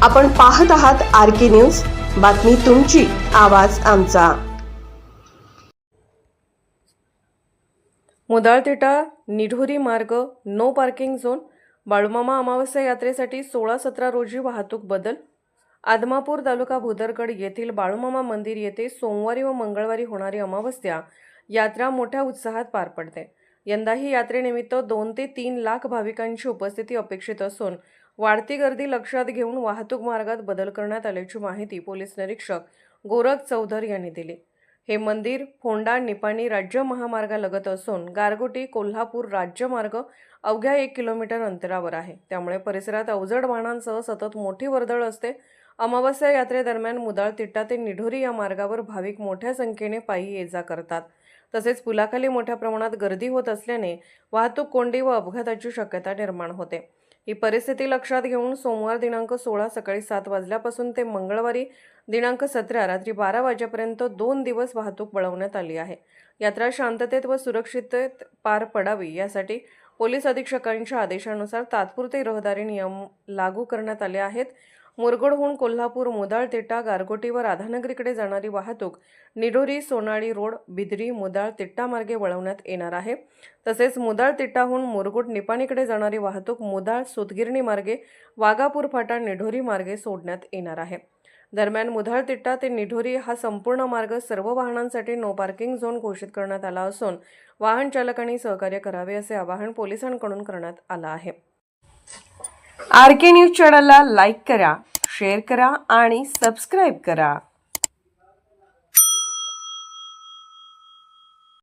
आपण पाहत आहात आर.के. न्यूज. बातमी तुमची, आवाज आमचा. मुदाळतिटा निढोरी मार्ग नो पार्किंग झोन. बाळूमामा अमावस्या यात्रेसाठी 16-17 रोजी वाहतूक बदल. आदमापूर तालुका भुदरगड येथील बाळूमामा मंदिर येथे सोमवारी व मंगळवारी होणारी अमावस्या यात्रा मोठ्या उत्साहात पार पडते. यंदाही यात्रेनिमित्त 2 ते 3 लाख भाविकांची उपस्थिती अपेक्षित असून वाढती गर्दी लक्षात घेऊन वाहतूक मार्गात बदल करण्यात आल्याची माहिती पोलीस निरीक्षक गोरख चौधर यांनी दिली. हे मंदिर फोंडा निपाणी राज्य महामार्गालगत असून गारगोटी कोल्हापूर राज्य मार्ग अवघ्या 1 किलोमीटर अंतरावर आहे. त्यामुळे परिसरात अवजड वाहनांसह सतत मोठी वर्दळ असते. अमावस्या यात्रेदरम्यान मुदाळतिट्टा ते निढोरी या मार्गावर भाविक मोठ्या संख्येने पायी ये-जा करतात. तसेच पुलाखाली मोठ्या प्रमाणात गर्दी होत असल्याने वाहतूक कोंडी व अपघाताची शक्यता निर्माण होते. ही परिस्थिती लक्षात घेऊन सोमवार दिनांक 16 सकाळी 7 वाजल्यापासून ते मंगळवारी दिनांक 17 रात्री 12 वाजेपर्यंत 2 दिवस वाहतूक वळवण्यात आली आहे. यात्रा शांततेत व सुरक्षिततेत पार पडावी यासाठी पोलीस अधीक्षकांच्या आदेशानुसार तात्पुरते रहदारी नियम लागू करण्यात आले आहेत. मुरगुडहून कोल्हापूर, मुदाळतिट्टा, गारगोटी व राधानगरीकडे जाणारी वाहतूक निढोरी, सोनाळी रोड, बिदरी, मुदाळतिट्टा मार्गे वळवण्यात येणार आहे. तसेच मुदाळतिट्टाहून मुरगुड, निपाणीकडे जाणारी वाहतूक मुदाळ, सुतगिरणी मार्गे वाघापूर फाटा, निढोरी मार्गे सोडण्यात येणार आहे. दरम्यान मुदाळतिट्टा ते निढोरी हा संपूर्ण मार्ग सर्व वाहनांसाठी नो पार्किंग झोन घोषित करण्यात आला असून वाहन चालकांनी सहकार्य करावे असे आवाहन पोलिसांकडून करण्यात आलं आहे. आर.के. न्यूज चॅनलला लाईक करा, शेअर करा आणि सबस्क्राईब करा.